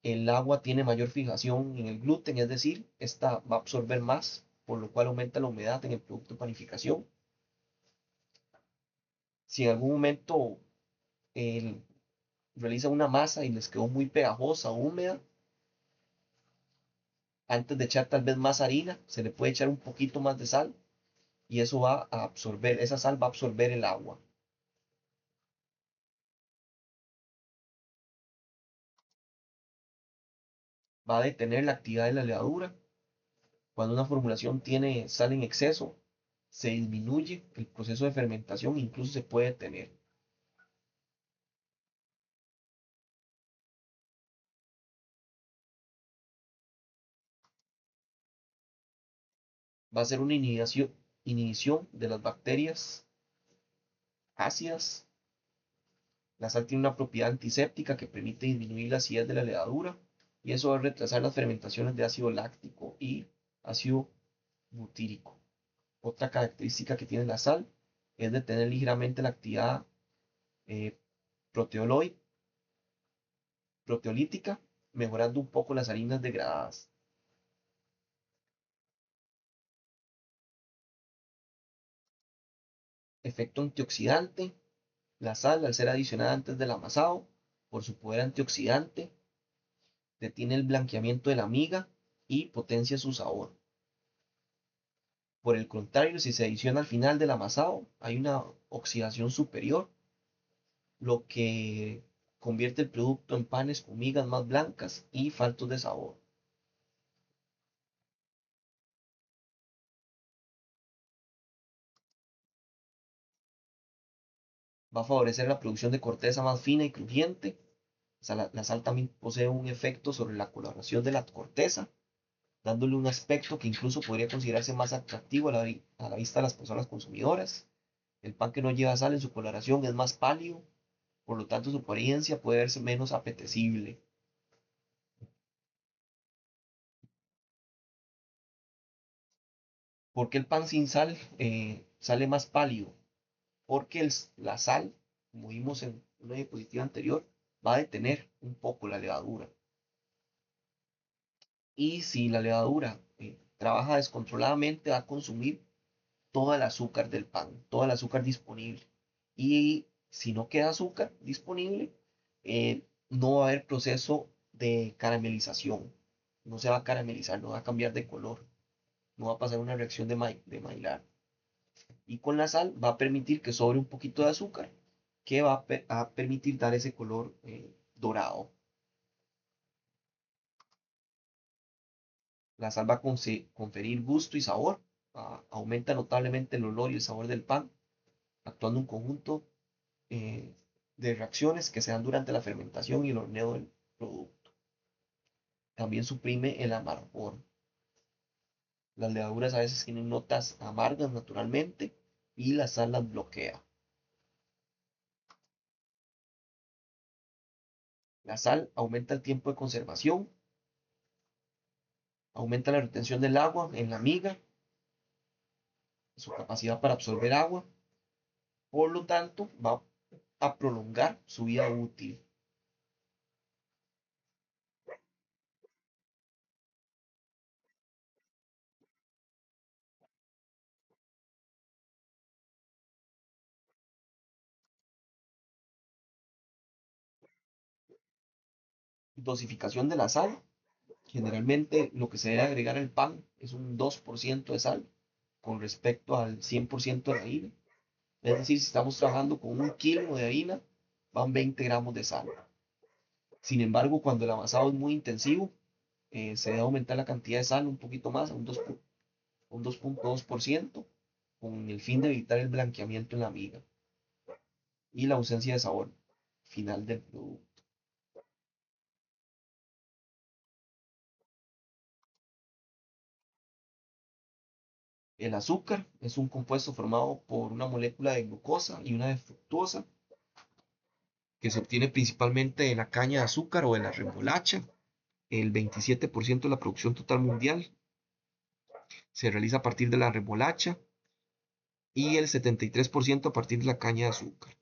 el agua tiene mayor fijación en el gluten, es decir, esta va a absorber más, por lo cual aumenta la humedad en el producto de panificación. Si en algún momento el, realizan una masa y les quedó muy pegajosa o húmeda, antes de echar tal vez más harina, se le puede echar un poquito más de sal, y eso va a absorber, esa sal va a absorber el agua. Va a detener la actividad de la levadura. Cuando una formulación tiene sal en exceso, se disminuye el proceso de fermentación e incluso se puede detener. Va a ser una inhibición de las bacterias ácidas. La sal tiene una propiedad antiséptica que permite disminuir la acidez de la levadura, y eso va a retrasar las fermentaciones de ácido láctico y ácido butírico. Otra característica que tiene la sal es detener ligeramente la actividad eh, proteolítica, mejorando un poco las harinas degradadas. Efecto antioxidante. La sal, al ser adicionada antes del amasado, por su poder antioxidante, detiene el blanqueamiento de la miga y potencia su sabor. Por el contrario, si se adiciona al final del amasado, hay una oxidación superior, lo que convierte el producto en panes con migas más blancas y faltos de sabor. Va a favorecer la producción de corteza más fina y crujiente. La sal también posee un efecto sobre la coloración de la corteza, dándole un aspecto que incluso podría considerarse más atractivo a la vista de las personas consumidoras. El pan que no lleva sal en su coloración es más pálido, por lo tanto su apariencia puede verse menos apetecible. ¿Por qué el pan sin sal sale más pálido? Porque la sal, como vimos en una diapositiva anterior, va a detener un poco la levadura. Y si la levadura trabaja descontroladamente, va a consumir todo el azúcar del pan, todo el azúcar disponible. Y si no queda azúcar disponible, no va a haber proceso de caramelización. No se va a caramelizar, no va a cambiar de color, no va a pasar una reacción de Maillard. Y con la sal va a permitir que sobre un poquito de azúcar, que va a permitir dar ese color dorado. La sal va a conferir gusto y sabor, aumenta notablemente el olor y el sabor del pan, actuando un conjunto eh, de reacciones que se dan durante la fermentación y el horneo del producto. También suprime el amargor. Las levaduras a veces tienen notas amargas naturalmente y la sal las bloquea. La sal aumenta el tiempo de conservación, aumenta la retención del agua en la miga, su capacidad para absorber agua, por lo tanto va a prolongar su vida útil. Dosificación de la sal. Generalmente lo que se debe agregar al pan es un 2% de sal con respecto al 100% de harina. Es decir, si estamos trabajando con 1 kilo de harina, van 20 gramos de sal. Sin embargo, cuando el amasado es muy intensivo, se debe aumentar la cantidad de sal un poquito más, a un 2,2%, con el fin de evitar el blanqueamiento en la miga y la ausencia de sabor final del producto. El azúcar es un compuesto formado por una molécula de glucosa y una de fructosa que se obtiene principalmente de la caña de azúcar o de la remolacha. El 27% de la producción total mundial se realiza a partir de la remolacha y el 73% a partir de la caña de azúcar.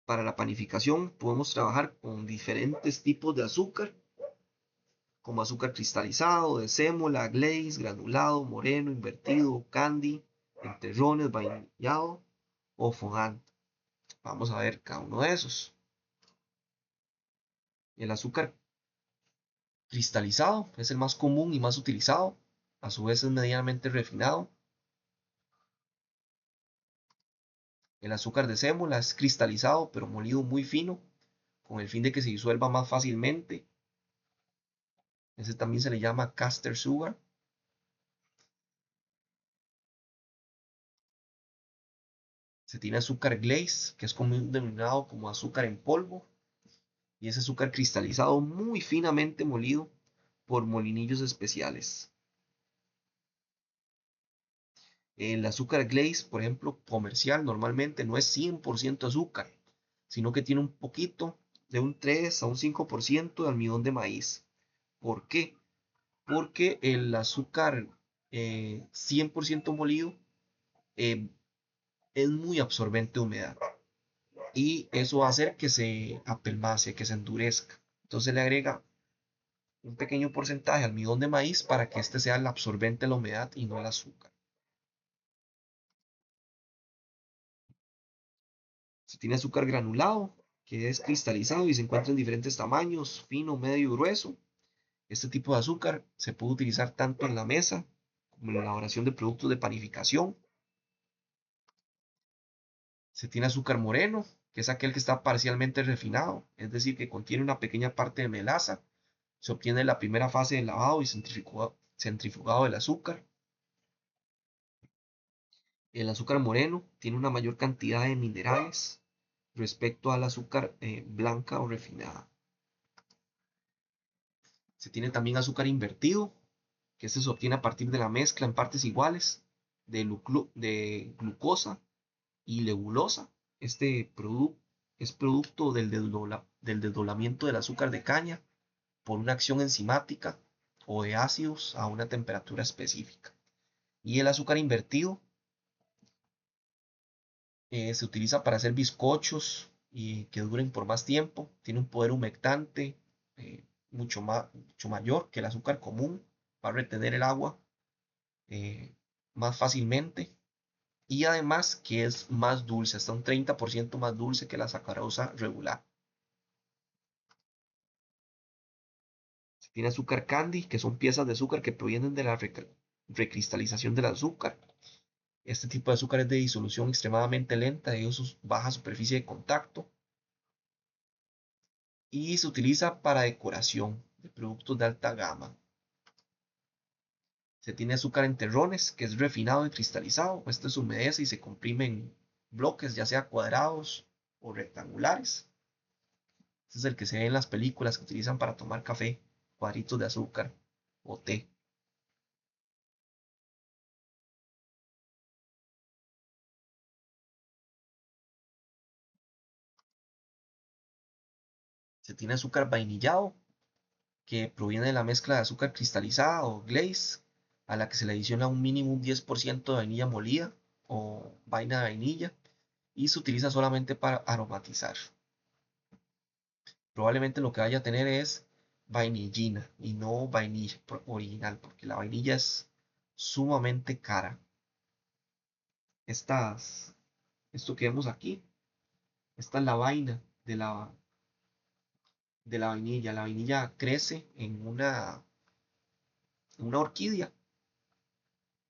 Para la panificación podemos trabajar con diferentes tipos de azúcar, como azúcar cristalizado, de sémola, glaze, granulado, moreno, invertido, candy, en terrones, vainillado o fondant. Vamos a ver cada uno de esos. El azúcar cristalizado es el más común y más utilizado. A su vez es medianamente refinado. El azúcar de sémola es cristalizado pero molido muy fino con el fin de que se disuelva más fácilmente. Ese también se le llama caster sugar. Se tiene azúcar glaze, que es común denominado como azúcar en polvo, y es azúcar cristalizado muy finamente molido por molinillos especiales. El azúcar glaze, por ejemplo, comercial, normalmente no es 100% azúcar, sino que tiene un poquito de un 3 a un 5% de almidón de maíz. ¿Por qué? Porque el azúcar 100% molido eh, es muy absorbente de humedad y eso va a hacer que se apelmace, que se endurezca. Entonces le agrega un pequeño porcentaje de almidón de maíz para que este sea el absorbente de la humedad y no el azúcar. Se tiene azúcar granulado, que es cristalizado y se encuentra en diferentes tamaños, fino, medio y grueso. Este tipo de azúcar se puede utilizar tanto en la mesa como en la elaboración de productos de panificación. Se tiene azúcar moreno, que es aquel que está parcialmente refinado, es decir, que contiene una pequeña parte de melaza. Se obtiene en la primera fase del lavado y centrifugado del azúcar. El azúcar moreno tiene una mayor cantidad de minerales respecto al azúcar blanca o refinada. Se tiene también azúcar invertido, que este se obtiene a partir de la mezcla en partes iguales de glucosa y legulosa. Este producto es producto del desdoblamiento del azúcar de caña por una acción enzimática o de ácidos a una temperatura específica. Y el azúcar invertido se utiliza para hacer bizcochos y que duren por más tiempo. Tiene un poder humectante mucho mayor que el azúcar común para retener el agua eh, más fácilmente. Y además que es más dulce, hasta un 30% más dulce que la sacarosa regular. Se tiene azúcar candy, que son piezas de azúcar que provienen de la recristalización del azúcar. Este tipo de azúcar es de disolución extremadamente lenta debido a su baja superficie de contacto y se utiliza para decoración de productos de alta gama. Se tiene azúcar en terrones, que es refinado y cristalizado. Este se humedece y se comprime en bloques, ya sea cuadrados o rectangulares. Este es el que se ve en las películas que utilizan para tomar café, cuadritos de azúcar o té. Se tiene azúcar vainillado, que proviene de la mezcla de azúcar cristalizada o glaze, a la que se le adiciona un mínimo un 10% de vainilla molida o vaina de vainilla y se utiliza solamente para aromatizar. Probablemente lo que vaya a tener es vainillina y no vainilla original, porque la vainilla es sumamente cara. Esto que vemos aquí, esta es la vaina de la vainilla. La vainilla crece en una orquídea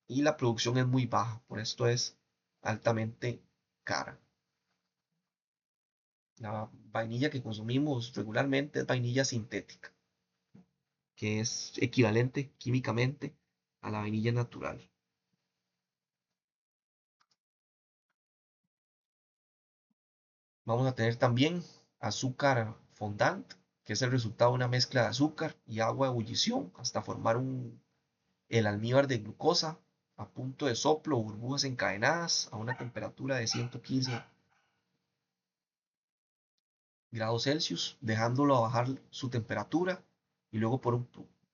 y la producción es muy baja, por esto es altamente cara. La vainilla que consumimos regularmente es vainilla sintética, que es equivalente químicamente a la vainilla natural. Vamos a tener también azúcar fondant, que es el resultado de una mezcla de azúcar y agua a ebullición hasta formar el almíbar de glucosa a punto de soplo o burbujas encadenadas a una temperatura de 115 grados Celsius, dejándolo a bajar su temperatura y luego por un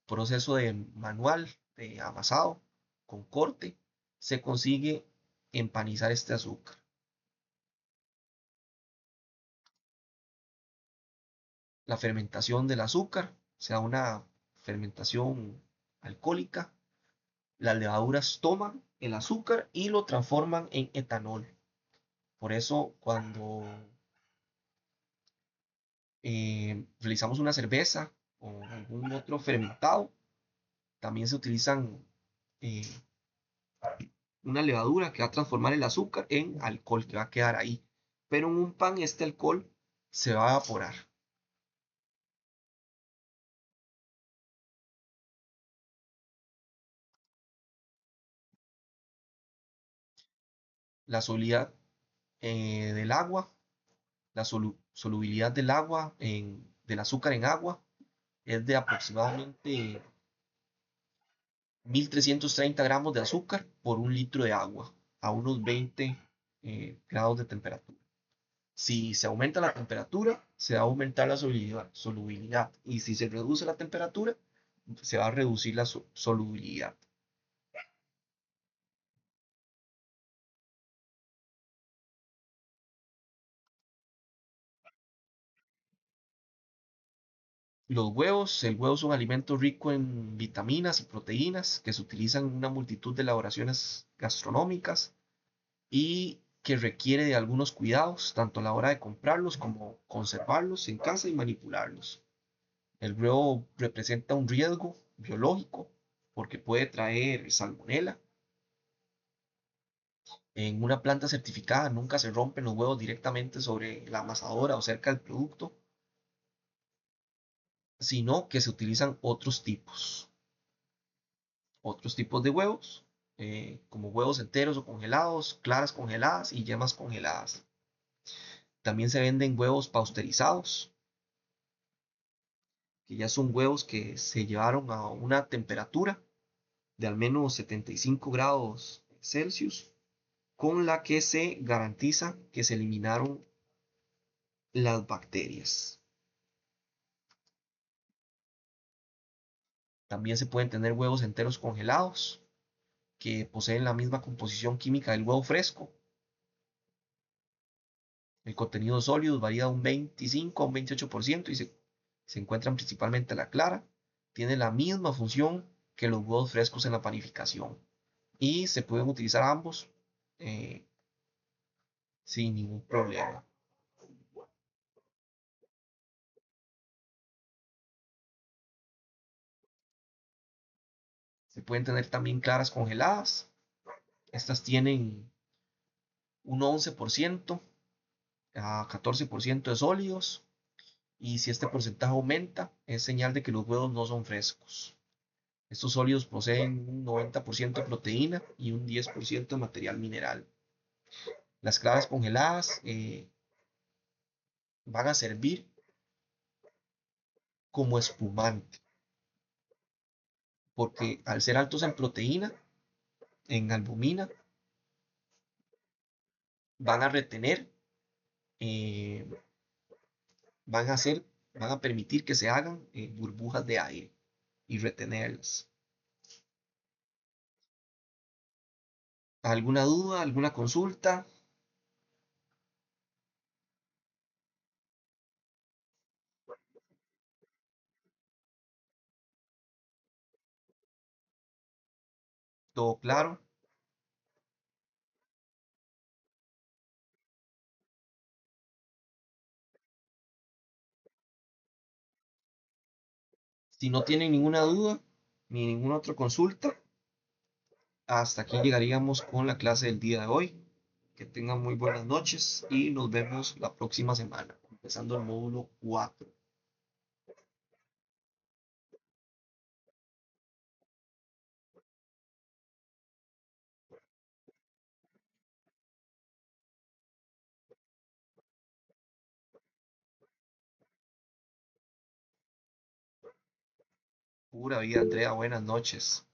proceso de manual de amasado con corte se consigue empanizar este azúcar. La fermentación del azúcar, se da una fermentación alcohólica, las levaduras toman el azúcar y lo transforman en etanol. Por eso cuando realizamos una cerveza o algún otro fermentado, también se utilizan eh, una levadura que va a transformar el azúcar en alcohol que va a quedar ahí. Pero en un pan este alcohol se va a evaporar. La solubilidad del agua, la solubilidad del agua del azúcar en agua es de aproximadamente 1330 gramos de azúcar por un litro de agua a unos 20 grados de temperatura. Si se aumenta la temperatura, se va a aumentar la solubilidad, y si se reduce la temperatura, se va a reducir la solubilidad. Los huevos, el huevo es un alimento rico en vitaminas y proteínas que se utilizan en una multitud de elaboraciones gastronómicas y que requiere de algunos cuidados, tanto a la hora de comprarlos como conservarlos en casa y manipularlos. El huevo representa un riesgo biológico porque puede traer salmonela. En una planta certificada nunca se rompen los huevos directamente sobre la amasadora o cerca del producto, sino que se utilizan otros tipos de huevos, como huevos enteros o congelados, claras congeladas y yemas congeladas. También se venden huevos pasteurizados, que ya son huevos que se llevaron a una temperatura de al menos 75 grados Celsius, con la que se garantiza que se eliminaron las bacterias. También se pueden tener huevos enteros congelados, que poseen la misma composición química del huevo fresco. El contenido sólido varía de un 25 a un 28% y se encuentran principalmente la clara. Tiene la misma función que los huevos frescos en la panificación y se pueden utilizar ambos eh, sin ningún problema. Se pueden tener también claras congeladas. Estas tienen un 11% a 14% de sólidos y si este porcentaje aumenta es señal de que los huevos no son frescos. Estos sólidos poseen un 90% de proteína y un 10% de material mineral. Las claras congeladas van a servir como espumante porque al ser altos en proteína, en albumina, van a retener, eh, van a hacer, van a permitir que se hagan burbujas de aire y retenerlas. ¿Alguna duda? ¿Alguna consulta? ¿Todo claro? Si no tienen ninguna duda ni ninguna otra consulta, hasta aquí llegaríamos con la clase del día de hoy. Que tengan muy buenas noches y nos vemos la próxima semana, empezando el módulo 4. Pura vida, Andrea. Buenas noches.